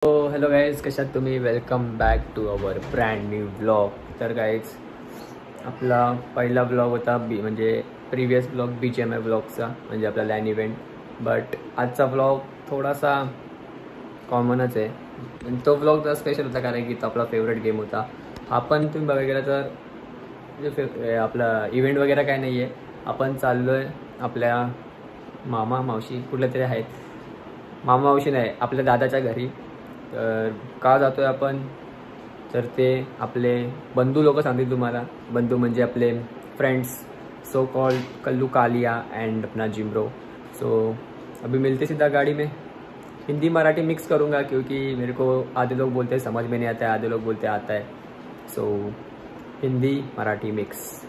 Hello guys, कशात तुम्ही? Welcome back to our brand new blog. तर गाईज, आपला पहिला ब्लॉग होता म्हणजे प्रिव्हियस ब्लॉग BGMI ब्लॉगचा, म्हणजे आपला लॅन इव्हेंट. बट आजचा ब्लॉग थोडासा कॉमनच आहे. आणि तो ब्लॉग तर स्पेशल होता कारण की तो आपला फेवरेट गेम होता. आपण तुम्ही बघायला तर म्हणजे आपला इव्हेंट वगैरे काय नाही आहे. आपण चाललो आहे आपल्या मामा मावशी कुठल्या तरी आहेत, मामा मावशी नाही, आपल्या दादाच्या घरी. तर का जातोय आपण, तर ते आपले बंधू लोक सांगतील तुम्हाला. बंधू म्हणजे आपले friends, so called Kallu Kaliya and अपना जिम्ब्रो. सो अभी मिलते सीधा गाड़ी में. हिंदी मराठी मिक्स करूँगा क्योंकि मेरे को आधे लोग बोलते हैं समझ में नहीं आता है, आधे लोग बोलते आता है. So Hindi Marathi mix.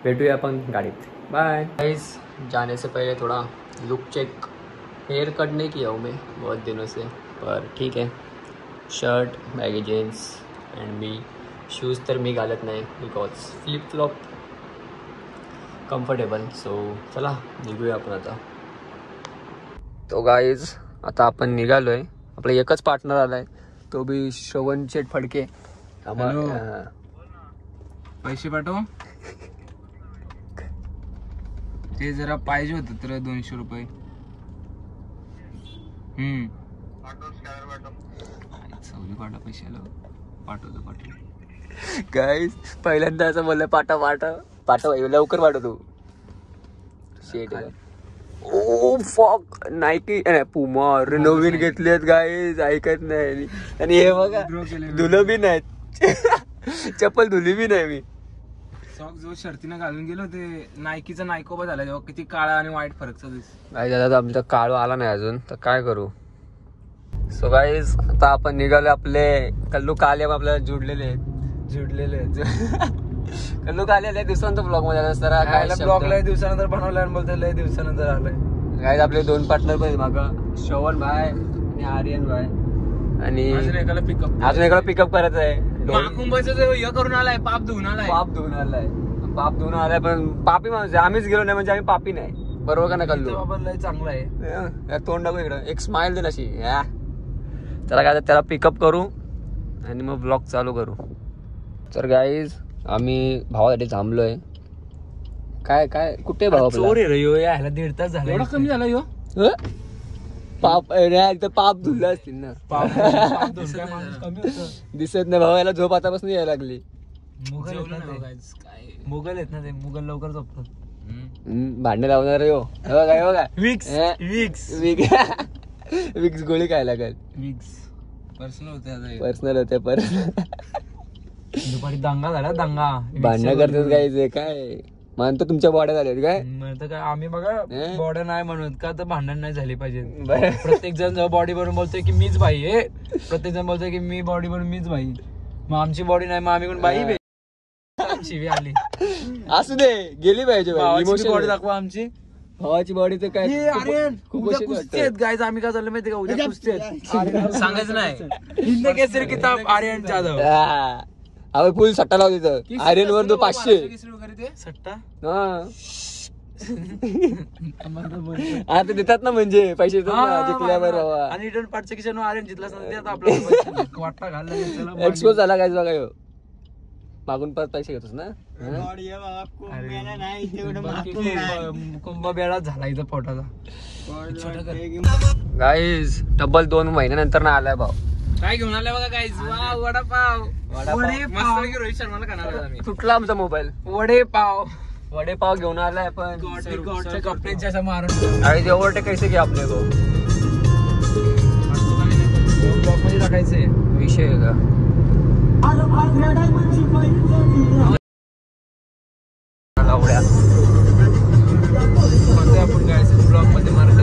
भेटूया अपन गाड़ीत. Bye guys. जाने से पहले थोड़ा लुक चेक. हेयर कट नहीं किया हूँ मैं बहुत दिनों से, पर ठीक है. शर्ट, बॅगी जीन्स अँड मी शूज तर मी घालत नाही because flip flop comfortable. So चला निघूया आपण आता. तो गाईज, आता आपण निघालो आहे. आपला एकच पार्टनर आला आहे, तो बी श्रवण शेठ फडके. पैसे पाठव. ते जरा पाहिजे होतं तर 200 रुपये. पैसे पाठवतो. गाईज, पहिल्यांदा असं बोललं पाठव लवकर पाठवतो. शेट ओ फक, नाईकी पुमा नवीन घेतलेत गाईज, ऐकत नाही. आणि हे बघा, धुलं बी नाहीत. चप्पल धुली बी नाही मी. सॉक जो शर्तीनं घालून गेलो ते नायकीचा नायकोबा झाला तेव्हा किती काळा आणि वाईट फरकचा दिस. गाईज, आता आमचा काळो आला नाही अजून, तर काय करू. सो गाईज, आता आपण निघालो. आपले कल्लू काले आपल्याला जुडलेले आहेत. कल्लू काले लय दिवसानंतर ब्लॉग मध्ये आला. ब्लॉग लय दिवसानंतर बनवलाय आणि बोलतोय लय दिवसानंतर आलाय. गाईज, आपले दोन पार्टनर पण मागं, श्रवण भाई आणि आर्यन भाई. आणि अजून एकाला पिकअप करायचं आहे. महाकुंभाचं हे करून आलाय, पाप धुवून आलाय. पण पापी माणूस आम्हीच गेलो नाही म्हणजे आम्ही पापी नाही. बरोबर का ना कल्लू? लय चांगला आहे. तोंड टाकू इकडं, एक स्माइल दे अशी. त्याला काय, त्याला पिकअप करू आणि मग ब्लॉग चालू करू. तर गाईज, आम्ही भावासाठी थांबलोय. काय कुठे भाव? चोर आहे रे यायला 1.5 तास झाला. एवढा कमी झाला यो पाप पाप धुलं असतील ना. दिसत नाही भाऊ, याला झोप आतापासून यायला लागली. मुगल आहेत ना ते, मुगल लवकर झोपतात. भांडण लावणार हो. बघा विक्स गोळी काय लागल. पर्सनल होते दुपारी दंगा झाला. भांडणं करतात गायचे काय मानतो. तुमच्या बॉड्या झाल्यात काय? म्हणतो काय आम्ही बघा बॉडी नाही म्हणत का, तर भांडण नाही झाली पाहिजे. प्रत्येक जण जेव्हा बॉडी बनवून बोलतोय की मीच बाई आहे, प्रत्येक जण बोलतोय की मी बॉडी बनवून मीच बाई. मग आमची बॉडी नाही, मग आम्ही कोण बाई बे. शिवी आली. असू दे, गेली पाहिजे बॉडी दाखवा आमची. भावाची बॉडी तर काय गायचं. आम्ही काय झालं माहिती का, उद्या कुस्ती सांगायचं नाही. हिंद केसरी किताब आर्यन जाधव. अरे फुल सट्टा लाव तिथं. आर्यन वर 500 सट्टा. आता देतात ना, म्हणजे पैसे जिंकल्यावर. आणि रिटर्न पार्टचं किचन आर्यन जितलाच आपला वाटा घालला. एक्सपोज झाला काय बघा ह्यो. मागून परत पैसे घेतोस ना. कुंभमेळा झाला इथं पोटाचा. गाईज, तब्बल 2 महिन्यानंतर ना आलाय भाऊ. काय घेऊन आलाय बघा गाईज. वडापाव. रोहित शर्माला खाणार. तुटला आमचा मोबाईल. वडेपाव घेऊन आलाय. पण कपड्यांच्या मारून अरे ओव्हरटेक कैसे घ्या आपले को ब्लॉक मध्ये टाकायचंय विषय आहे का. आपण काय ब्लॉक मध्ये मारत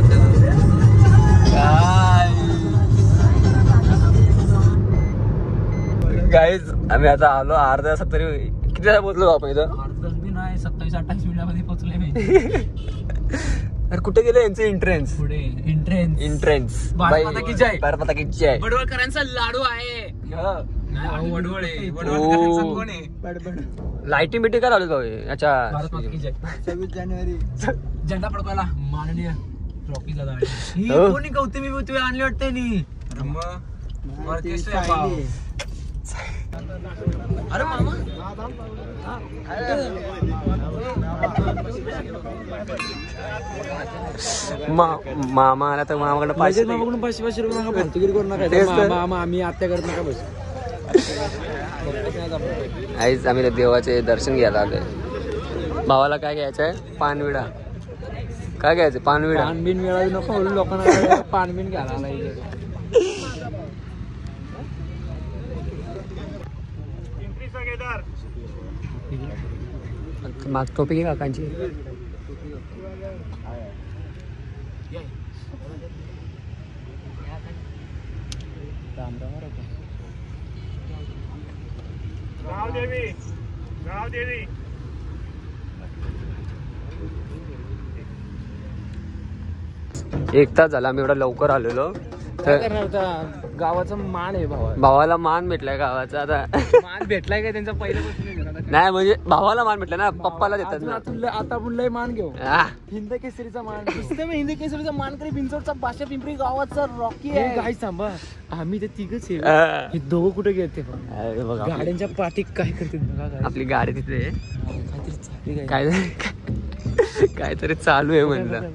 गाईज, आम्ही आता आलो अर्ध्या तासात. तरी किती वेळा पोहोचलो आपण इथं? अर्धा तास बी नाही, 27-28 मिनिटांमध्ये पोहोचले मी. अरे कुठे गेले यांचे एंट्रन्स? पुढे एंट्रन्स. भारत की जय. वडवळकरांचा लाडू आहे. वडवळ लाईटी बिटी काय लावली भाऊ? अच्छा, 26 जानेवारी झेंडा फडकवायला माननीय रॉकीला कोणी गौतमी आणली वाटते. अरे मामा मामा आला तर मामाकडे पाचशे रुपये नका भरतगिरी करू नका मामा आम्ही आत्या करत नका बस. आईच आम्ही देवाचे दर्शन घ्यायला आलोय. भावाला काय घ्यायचंय? पानविडा. काय घ्यायचं? पानविडा. पानबिन मिळावी नको म्हणून लोकांना पानबिन घ्यायला आला. माग टोपी घे काकांची. गावदेवी एक तास झाला आम्ही एवढा लवकर आलेलो. गावाचा मान आहे भावाला मान भेटलाय गावाचा. आता मान भेटलाय का त्यांचा पहिल्यापासून? नाही म्हणजे भावाला मान भेटला ना, पप्पाला देतात ना. आता आपण लय मान घेऊ. हिंद केसरीचा मान. हिंद केसरीचा मान करी. बिंचोडचा भाषा पिंपरी गावाचा रॉकी आहे. काय सांभा आम्ही ते तिघच आहे. दोघं कुठे गेले गाड्यांच्या पाठी काय करते? आपली गाडी तिथे काहीतरी चालू आहे म्हणलं.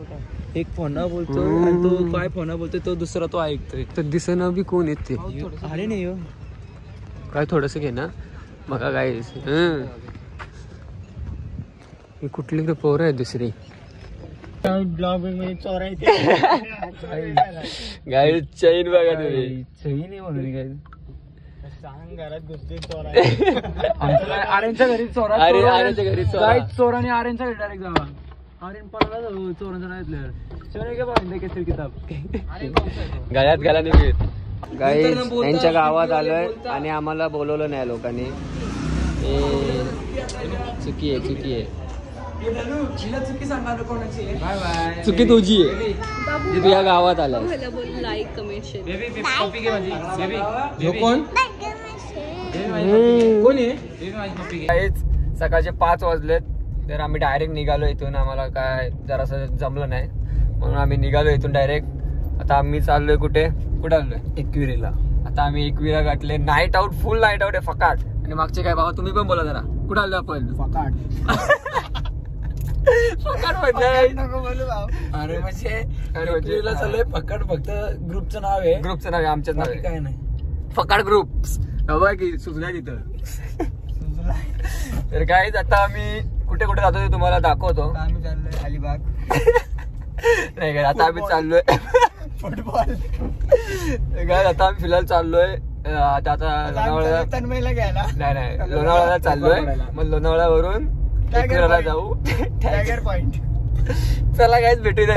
एक फोना बोलतो आणि तो काय फोना बोलतोय तो दुसरा तो ऐकतोय. तर दिसणं बी कोण येते? अरे नाही हो काय थोडस घे ना बघा. काय कुठली तर पोरं आहे दुसरी. ब्लॉग चोरायचे गाय चैन बघा तुम्ही. चैन आहे म्हणून काय सांग घरात घुसते चोरा. आर्यनच्या घरी चोरा. आर्यनच्या घरी चोरा. चोराने आर्यनच्या घरी डायरेक्ट जावा. आर्यन पळाला चोरांचा नाही केसरी किताब गळ्यात घाला नाही. गाईस त्यांच्या गावात आलोय आणि आम्हाला बोलवलं नाही लोकांनी. चुकी आहे. चुकी तुझी आहे. तू या गावात आला. सकाळचे 5 वाजलेत तर आम्ही डायरेक्ट निघालो इथून. आम्हाला काय जरासं जमलं नाही म्हणून आम्ही निघालो इथून डायरेक्ट. आता आम्ही चाललोय कुठे आलोय? एकविरीला. आता आम्ही एकविरा गाठले. नाईट आउट, फुल नाईट आउट आहे फकाट. आणि मागचे काय बाबा तुम्ही पण बोला जरा. कुठं आलो आपण? फकाट म्हणजे अरे म्हणजे चाललंय फकाट. फक्त ग्रुपचं नाव आहे. आमच्याच नाव काय नाही. फकाट ग्रुप बाबा की सुचल्या तिथं. तर काय आता आम्ही कुठे जातो ते तुम्हाला दाखवतो. आम्ही चाललोय अलिबाग. नाही काय आता आम्ही चाललोय फुटबॉल. काय आता आम्ही फिलहाल चाललोय आता लोणावळ्याला. तन्मयला घ्यायला नाही लोणावळ्याला चाललोय. मग लोणावळ्यावरून एकविराला जाऊ. Tiger point. चला गाईज भेटू द्या.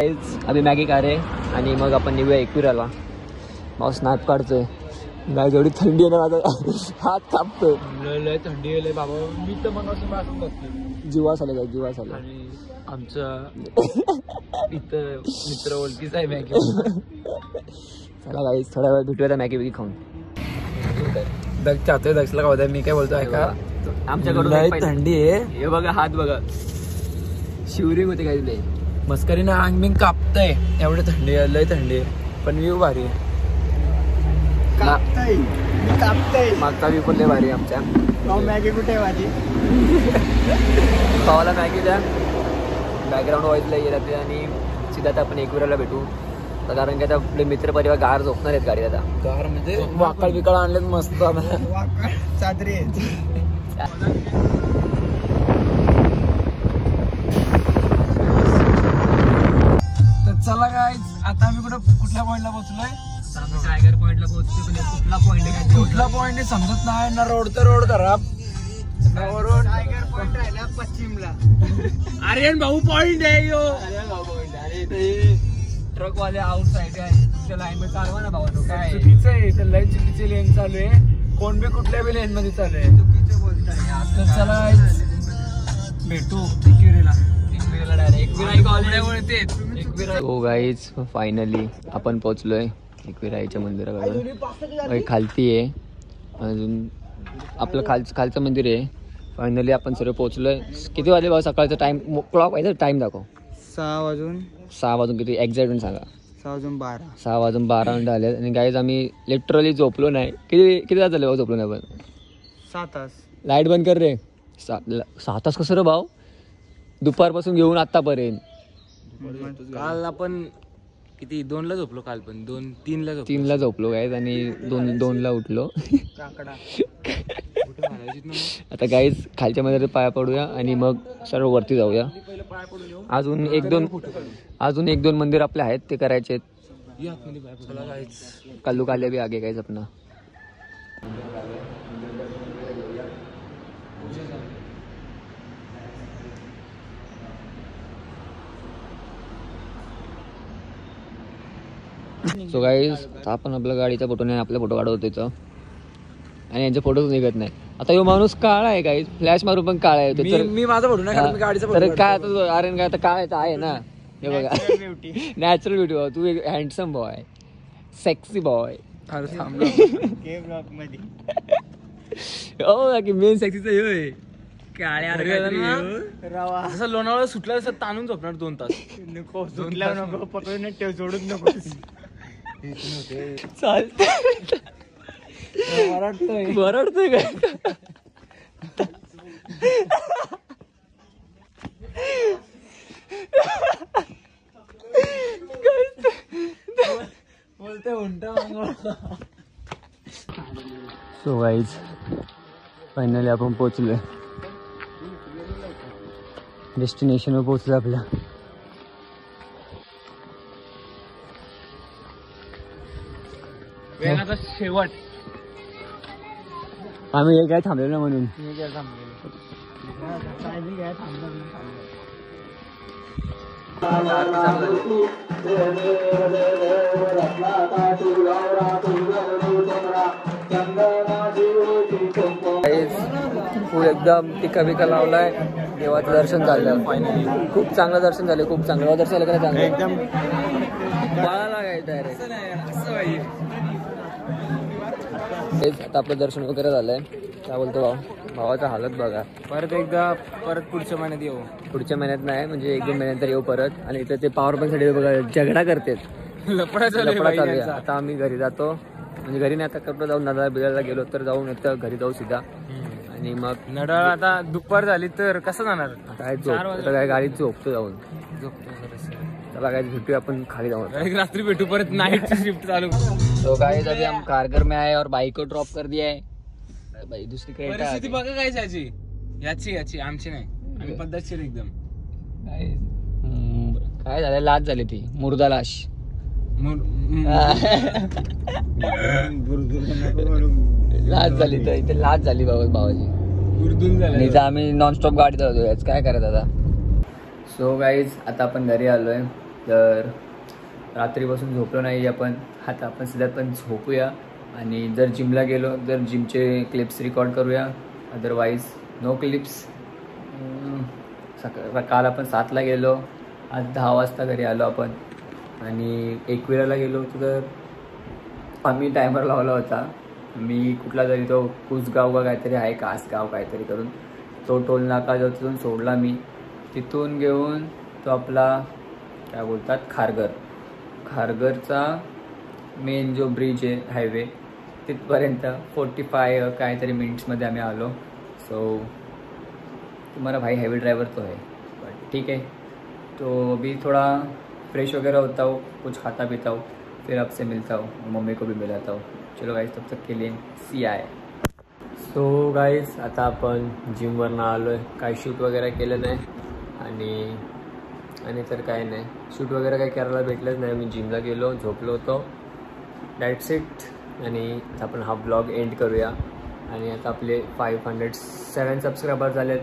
आम्ही मॅगी खा रे आणि मग आपण निघूया एकविराला. मग स्नॅप काढतोय. गाय एवढी थंडी आहे ना माझा हात कापतोय. लय थंडी आहे बाबा. मी तर मनापासून बसतो. जीवास आले. आणि आमचा इथं मित्र ओळखीचा आहे मॅगी. चला गाईज थोड्या वेळ भेटूया मॅगी बिगी खाऊन. चाहतोय दक्षला का होता. मी काय बोलतो ऐका. आमच्याकडून थंडी आहे. हे बघा हात बघा. शिवरिंग होते काय तुला मस्करीने अंग बिंग कापतय. एवढी थंडी आहे. लय थंडी आहे पण व्ह्यू भारी आहे. मागचा व्ह्यू पण लय भारी आमच्या. मॅगी कुठे माझी? पावाला मॅगी द्या. बॅकग्राऊंड व्हायला गेला आणि सीधा आता आपण एकविराला भेटू. कारण की आता आपले मित्र परिवार गार झोपणार आहेत गाडी. आता गार म्हणजे वाकळ बिकळ आणलेत मस्त. चादरी तर चला काय आता आम्ही कुठल्या पॉइंटला पोहोचलोय? टायगर पॉइंटला पोहोचतोय. पण कुठला पॉइंट आहे समजत नाही ना. रोड तर रोड खराब. टायगर पॉइंट आहे ना पश्चिमला. आर्यन भाऊ पॉइंट आहे यो. ट्रक वाले आउट साइड आहे. तुमच्या लाईन मध्ये चालवा ना भाऊ. काय चुकीचं आहे. लय चुकीची लेन चालू आहे. कोण बी कुठल्या बी लेन मध्ये चालू आहे. चुकीचं बोलताय. तर चला भेटू एकविरीला. हो गाईज फायनली आपण पोहोचलोय एकविराईच्या मंदिराकडे. खालती आहे अजून आपलं खालचं मंदिर आहे. फायनली आपण सर्व पोहोचलोय. किती वाजले भाऊ सकाळचा टाइम? क्लॉक पाहिजे टाइम दाखव. 6 वाजून 6 वाजून किती एक्झॅक्ट सांगा. 6:12 मिनिटं आले आणि गाईज आम्ही लिटरली झोपलो नाही. किती तास झाले भाऊ झोपलो नाही? पण 6 तास. लाईट बंद कर रे. 6 तास कसं रे भाऊ? दुपारपासून घेऊन आतापर्यंत. काल आपण किती 2ला झोपलो, काल पण 2-3ला झोपलो. 3ला झोपलो गाईज आणि 2ला उठलो. आता गाईज खालच्या मध्ये पाया पडूया आणि मग सर्व वरती जाऊया. अजून एक दोन मंदिर आपले आहेत ते करायचे आहेत. कल्लू काले भी आगे गाईज अपना. सो गाईज आपण आपल्या गाडीचा फोटो नाही, आपला फोटो काढत तिथं आणि यांचे फोटोच निघत नाही. आता यो माणूस काळा आहे गाईज, फ्लॅश मारून पण काळा आहे. मी माझा फोटो नाही काढत, मी गाडीचा फोटो तर काय आता आर्यन काय आता काळायचं आहे ना. हे बघा नॅचरल ब्युटी भाऊ, तू एक हँडसम बॉय, सेक्सी बॉय. हो की मेन सेक्सीचं हे होय काळ्या असं लोणावळा सुटला असं ताणून झोपणार 2 तास. नको सुटल्या नको, पकडून ठेव, सोडून नको. चालतंय बरडतोय काय? बोलते उंटा. सो गाईज फायनली आपण पोहोचलोय डेस्टिनेशनवर. पोहोचलो आपल्या. आता शेवट. आम्ही हे काय थांबलेलो ना म्हणून. एकदम टिका बिका लावलाय. देवाचं दर्शन झालं फायनली. खूप चांगलं दर्शन झालं, खूप चांगलं दर्शन झालं. चांगलं एकदम बाळाला काय डायरेक्ट. आता आपलं दर्शन वगैरे झालंय. काय बोलतो भाऊ? भावाचा हालत बघा. परत पुढच्या महिन्यात येऊ. पुढच्या महिन्यात नाही म्हणजे 1-2 महिन्यानंतर येऊ परत. आणि इथं ते पॉवर बँक साठी बघा झगडा करतात. लफडा चालू आहे. आता आम्ही घरी जातो, म्हणजे घरी नाही आता कपडे जाऊन नळाला बिळाला गेलो तर जाऊन येतं घरी जाऊ सीधा. आणि मग नडाळ आता दुपार झाली तर कसं जाणार? काय काय गाडीत झोपतो जाऊन. चला काय भेटूया आपण खाली जाऊन. रात्री भेटू परत. नाईट शिफ्ट चालू. तो काय अभी हम कारगर में आए और बाइक को ड्रॉप कर दिया है भाई. दुसरी परिस्थिती बघा काय याची आमची नाही. आम्ही पद्धतशीर एकदम. काय झालं? लाच झाली ती मुर्दा लाश. लाच झाली तर इथे लाच झाली भावाची. आणि आम्ही नॉनस्टॉप गाडी चालवतोय. काय करायचं आता? सो गाईज आता आपण घरी आलोय. तर रात्रीपासून झोपलो नाही आपण. आता आपण सध्या पण झोपूया आणि जर जिमला गेलो तर जिमचे क्लिप्स रेकॉर्ड करूया. Otherwise no clips. काल आपण 7ला गेलो, आज 10 वाजता घरी आलो आपण. आणि 1 गेलो होतो तर आम्ही टायमर लावला होता. मी कुठला तरी तो कुसगाव का काहीतरी आहे, कासगाव काहीतरी करून तो टोल नाका जो तिथून सोडला मी. तिथून घेऊन तो आपला काय बोलतात खारघरचा मेन जो ब्रिज आहे हायवे तिथपर्यंत 45 काहीतरी मिनिट्समध्ये आम्ही आलो. सो तुम्हारा भाई हैवी ड्राइवर तो है बट ठीक है. तो अभी थोड़ा फ्रेश वगैरह होता हूँ, कुछ खाता पीता हूँ, फिर आपसे मिलता हूँ, मम्मी को भी मिलाता हूँ. चलो गाइस तब तक के लिए सी आय. सो गाइस आता आपण जिमवरनं आलो आहे. काही शूट वगैरे केलं नाही आणि तर काय नाही. शूट वगैरे काही करायला भेटलंच नाही. मी जिमला गेलो, झोपलो होतो. That's it. आणि आता आपण हा ब्लॉग एंड करूया. आणि आता आपले 507 सबस्क्रायबर झालेत.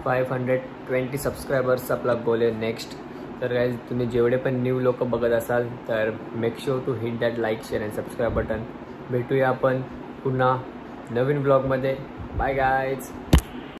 520 सबस्क्रायबर्स आपला गोल आहे नेक्स्ट. तर गाईज तुम्ही जेवढे पण न्यू लोक बघत असाल तर make sure to hit that like share and subscribe button. भेटूया आपण पुन्हा नवीन ब्लॉगमध्ये. Bye guys.